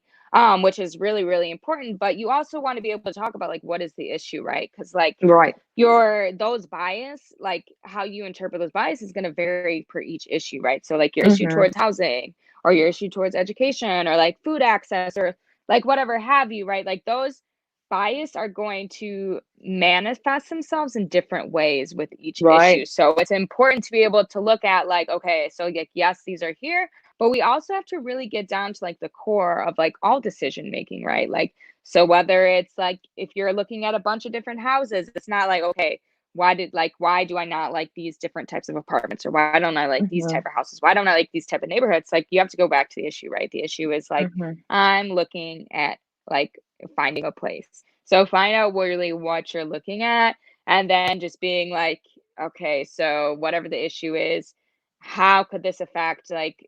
which is really, really important. But you also want to be able to talk about, like, what is the issue, right? Because, like, Right. those bias, like how you interpret those bias is going to vary per each issue, right? So, like, your issue Mm-hmm. towards housing, or your issue towards education, or like food access, or like whatever have you, right? Like, those bias are going to manifest themselves in different ways with each issue. Right. So it's important to be able to look at, like, okay, so, like, yes, these are here, but we also have to really get down to, like, the core of, like, all decision making, right? Like, so whether it's like, if you're looking at a bunch of different houses, it's not like, okay, why do I not like these different types of apartments, or why don't I like these Mm-hmm. type of houses? Why don't I like these type of neighborhoods? Like, you have to go back to the issue, right? The issue is, like, Mm-hmm. I'm looking at, like, finding a place. So find out really what you're looking at, and then just being like, okay, so whatever the issue is, how could this affect, like,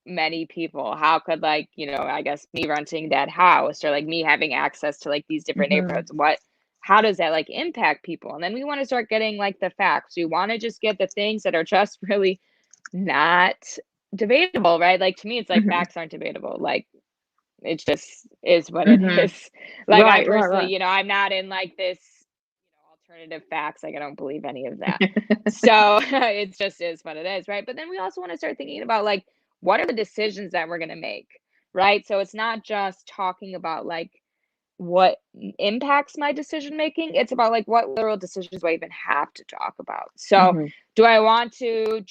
many people? How could, like, I guess me renting that house, or like me having access to, like, these different Mm-hmm. neighborhoods, how does that, like, impact people? And then we want to start getting, like, the facts. We want to just get the things that are just really not debatable, right? Like, to me, it's like, Mm-hmm. facts aren't debatable. Like, it just is what it Mm-hmm. is. Like, I Right. Right. personally, Right. I'm not in, like, this, alternative facts. Like, I don't believe any of that. So it just is what it is, right? But then we also want to start thinking about, like, what are the decisions that we're going to make, right? So it's not just talking about, like, what impacts my decision making. It's about, like, what literal decisions do I even have to talk about? So Mm-hmm. do I want to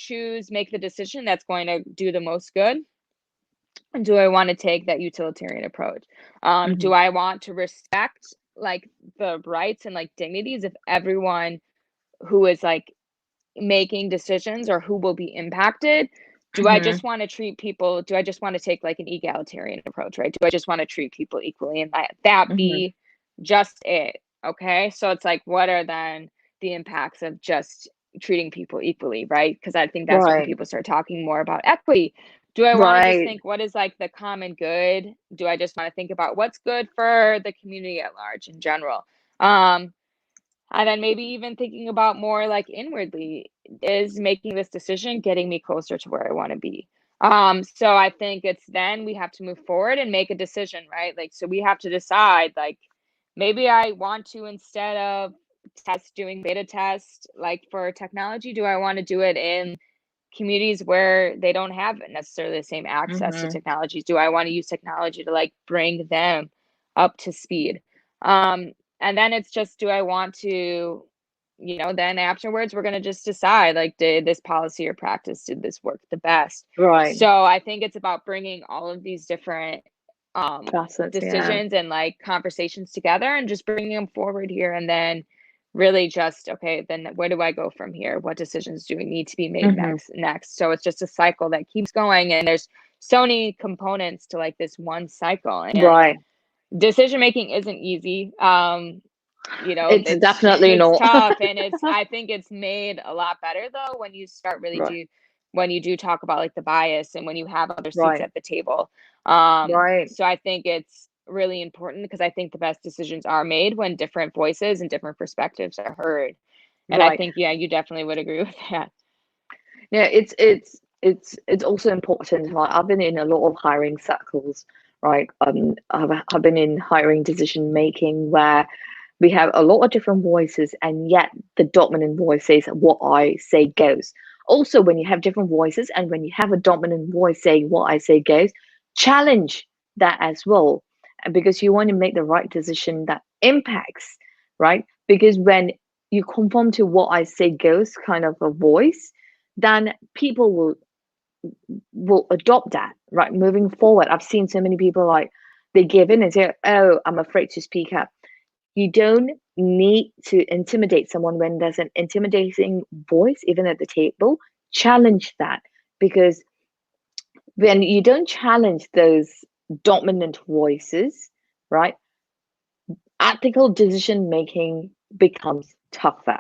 make the decision that's going to do the most good? Do I want to take that utilitarian approach? Mm-hmm. Do I want to respect, like, the rights and, like, dignities of everyone who is, like, making decisions, or who will be impacted? Do I Mm-hmm. just want to treat people? Do I just want to take, like, an egalitarian approach, right? Do I just want to treat people equally, and that Mm-hmm. be just it? Okay, so it's like, what are then the impacts of just treating people equally, right? Because I think that's when Right. people start talking more about equity. Do I want to just Right. think, what is, like, the common good? Do I just want to think about what's good for the community at large in general? Um, and then maybe even thinking about more, like, inwardly, is making this decision getting me closer to where I want to be? So I think it's then we have to move forward and make a decision, right? Like, so we have to decide, like, maybe I want to, instead of doing beta test, like, for technology, do I want to do it in communities where they don't have necessarily the same access to Mm-hmm. technologies? Do I want to use technology to, like, bring them up to speed? Um, and then it's just, do I want to, then afterwards, we're going to just decide, like, did this policy or practice, did this work the best? Right. So I think it's about bringing all of these different Facets. Yeah. decisions and, like, conversations together, and just bringing them forward here, and then really just, okay, then where do I go from here? What decisions do we need to be made Mm-hmm. next? So it's just a cycle that keeps going, and there's so many components to, like, this one cycle, and Right. decision making isn't easy. It's It's definitely it's not. tough, and I think it's made a lot better, though, when you start really Right. when you do talk about, like, the bias, and when you have other seats Right. at the table. Right. So I think it's really important, because I think the best decisions are made when different voices and different perspectives are heard. And I Right. think, yeah, you definitely would agree with that. Yeah. it's also important. Like I've been in a lot of hiring circles, right? I've been in hiring decision making where we have a lot of different voices, and yet the dominant voice says what I say goes. Also, when you have different voices and when you have a dominant voice saying what I say goes, challenge that as well. And because you want to make the right decision that impacts, right? Because when you conform to what I say goes kind of a voice, then people will adopt that, right? Moving forward, I've seen so many people like they give in and say, "Oh, I'm afraid to speak up." You don't need to intimidate someone when there's an intimidating voice, even at the table. Challenge that, because when you don't challenge those dominant voices, right, ethical decision making becomes tougher.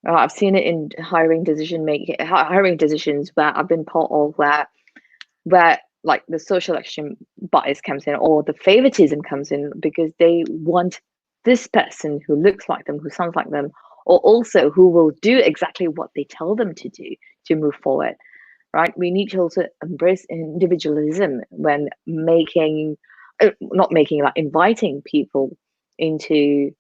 I've seen it in hiring decisions where I've been part of, where like the social action bias comes in or the favoritism comes in because they want this person who looks like them, who sounds like them, or also who will do exactly what they tell them to do to move forward, right? We need to also embrace individualism when making, not making, like inviting people into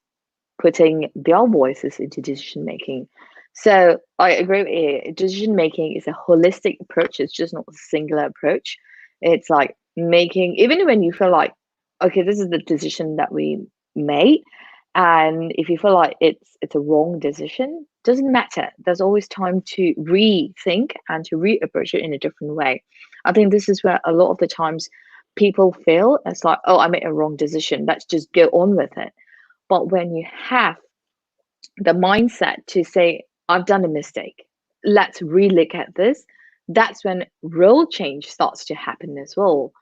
putting their voices into decision making. So I agree with you. Decision making is a holistic approach. It's just not a singular approach. It's like making, even when you feel like, okay, this is the decision that we made, and if you feel like it's a wrong decision, doesn't matter. There's always time to rethink and to reapproach it in a different way. I think this is where a lot of the times people feel it's like, oh, I made a wrong decision. Let's just go on with it. But when you have the mindset to say, I've done a mistake, let's relook at this, that's when real change starts to happen as well.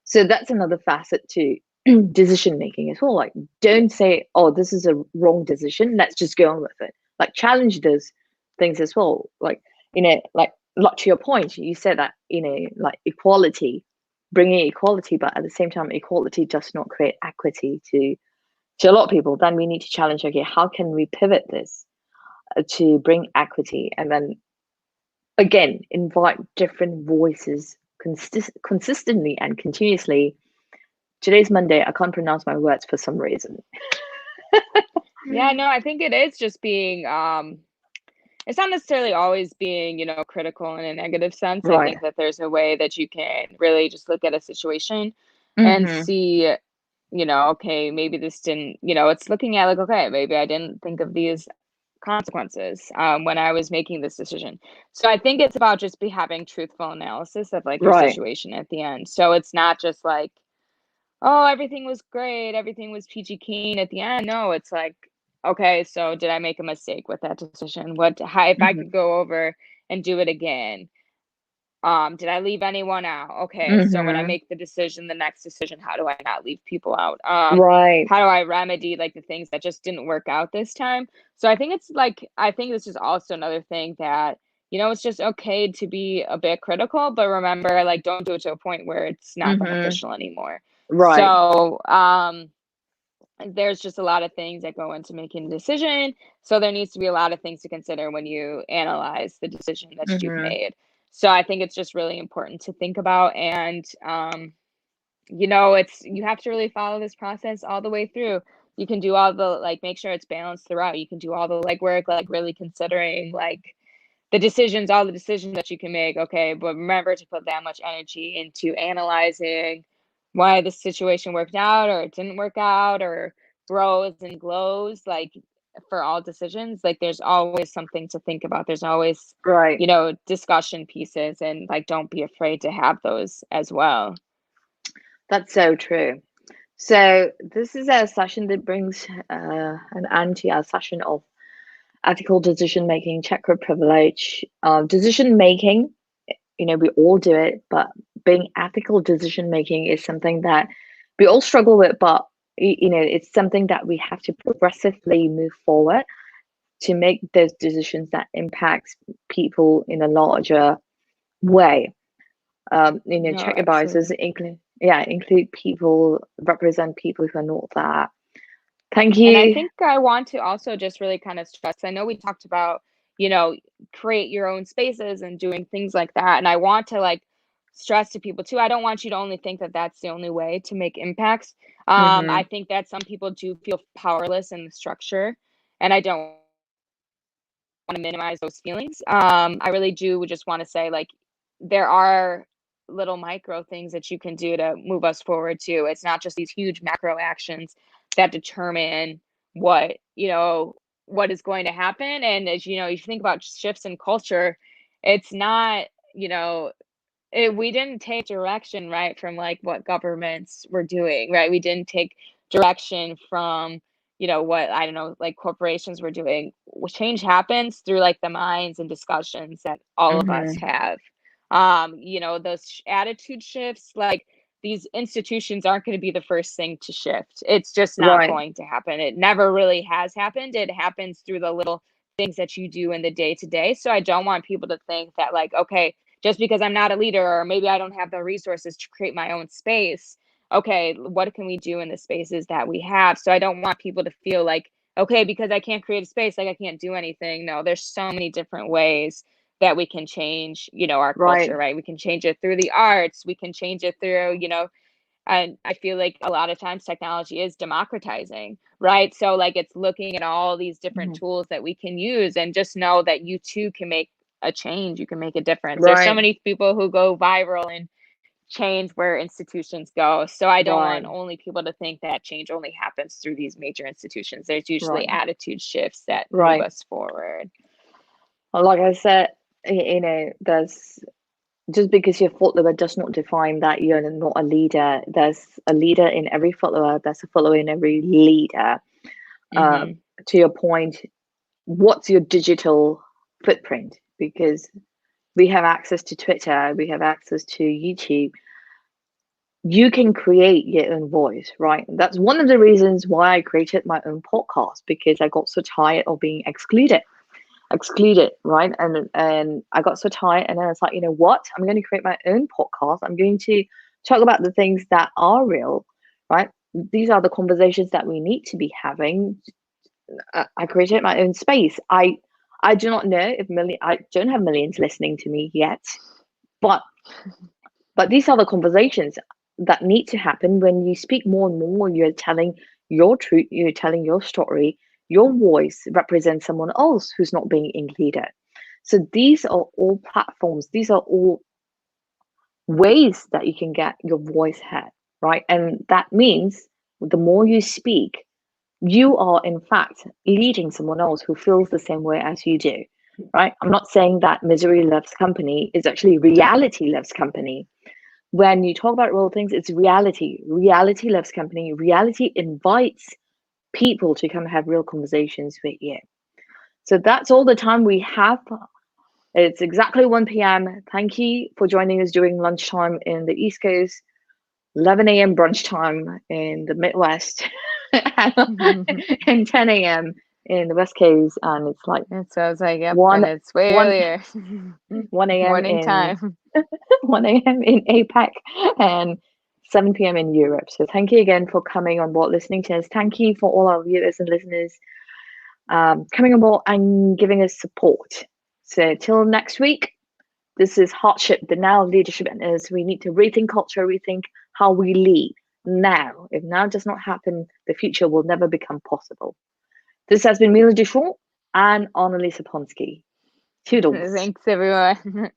So that's another facet to decision making as well. Like, don't say, oh, this is a wrong decision, let's just go on with it. Like, challenge those things as well. Like, like to your point, you said that, like equality, bringing equality, but at the same time, equality does not create equity to a lot of people. Then we need to challenge, okay, how can we pivot this to bring equity, and then again invite different voices consistently and continuously. Today's Monday, I can't pronounce my words for some reason. Yeah, no, I think it is just being it's not necessarily always being, critical in a negative sense. I Right. think that there's a way that you can really just look at a situation and Mm-hmm. see, okay, maybe this didn't, it's looking at like, okay, maybe I didn't think of these consequences when I was making this decision. So I think it's about just having truthful analysis of like your Right. situation at the end. So it's not just like, oh, everything was great, everything was peachy keen at the end. No, it's like, okay, so did I make a mistake with that decision? If I Mm-hmm. could go over and do it again, did I leave anyone out? Okay, so when I Mm-hmm. make the decision, the next decision, how do I not leave people out? Right. How do I remedy like the things that just didn't work out this time? So I think this is also another thing that, it's just okay to be a bit critical, but remember, like, don't do it to a point where it's not Mm-hmm. beneficial anymore. Right. So, there's just a lot of things that go into making a decision. So there needs to be a lot of things to consider when you analyze the decision that you've Mm-hmm. made. So I think it's just really important to think about, and you have to really follow this process all the way through. You can do all the like make sure it's balanced throughout. You can do all the legwork, like really considering like all the decisions that you can make. Okay, but remember to put that much energy into analyzing why the situation worked out or it didn't work out, or grows and glows. Like for all decisions, like there's always something to think about. There's always, Right. discussion pieces, and like don't be afraid to have those as well. That's so true. So this is a session that brings an end to our session of ethical decision making, checker privilege, decision making. We all do it, but being ethical decision making is something that we all struggle with, but it's something that we have to progressively move forward to make those decisions that impact people in a larger way. No, Check your biases, absolutely. include people, represent people who are not that. Thank And I you. think I want to also just really kind of stress, I know we talked about, create your own spaces and doing things like that. And I want to like stress to people too, I don't want you to only think that that's the only way to make impacts. I think that some people do feel powerless in the structure, and I don't want to minimize those feelings. I really do just want to say, like, there are little micro things that you can do to move us forward too. It's not just these huge macro actions that determine what, what is going to happen. And as you know, if you think about shifts in culture, it's not, we didn't take direction, right, from like what governments were doing, right? We didn't take direction from, what, I don't know, like corporations were doing. Change happens through like the minds and discussions that all of us have. Those attitude shifts, like these institutions aren't going to be the first thing to shift. It's just not Right. going to happen. It never really has happened. It happens through the little things that you do in the day to day. So I don't want people to think that, like, okay, just because I'm not a leader, or maybe I don't have the resources to create my own space, okay, what can we do in the spaces that we have? So I don't want people to feel like, okay, because I can't create a space, like I can't do anything. No, there's so many different ways that we can change, our culture, right? We can change it through the arts. We can change it through, and I feel like a lot of times technology is democratizing, right? So like it's looking at all these different tools that we can use, and just know that you too can make a change. You can make a difference. There's so Right. many people who go viral and change where institutions go. So I don't want Right. only people to think that change only happens through these major institutions. There's usually Right. attitude shifts that move Right. us forward. Well, like I said, there's just because you're a follower does not define that you're not a leader. There's a leader in every follower. There's a follower in every leader. Mm-hmm. To your point, what's your digital footprint? Because we have access to Twitter, we have access to YouTube. You can create your own voice, right? That's one of the reasons why I created my own podcast, because I got so tired of being excluded, right? And I got so tired, and then I was like, you know what? I'm going to create my own podcast. I'm going to talk about the things that are real, right? These are the conversations that we need to be having. I created my own space. I do not know if I don't have millions listening to me yet, but these are the conversations that need to happen. When you speak more and more, you're telling your truth, you're telling your story. Your voice represents someone else who's not being included. So these are all platforms, these are all ways that you can get your voice heard, right? And that means the more you speak, you are in fact leading someone else who feels the same way as you do, right? I'm not saying that misery loves company. It's actually reality loves company. When you talk about real things, it's reality. Reality loves company. Reality invites people to come have real conversations with you. So that's all the time we have. It's exactly 1 p.m. Thank you for joining us during lunchtime in the East Coast, 11 a.m. brunch time in the Midwest, and 10 a.m. in the West Coast. And it's like And so I was like, yep, one and it's way one earlier. 1 a.m. Morning in time. 1 a.m. in APAC and 7 p.m. in Europe. So thank you again for coming on board, listening to us. Thank you for all our viewers and listeners coming on board and giving us support. So till next week, this is Heartship, the Now Leadership and Us. We need to rethink culture, rethink how we lead now. If now does not happen, the future will never become possible. This has been Mila Duchamp and Annalisa Ponsky. Toodles. Thanks, everyone.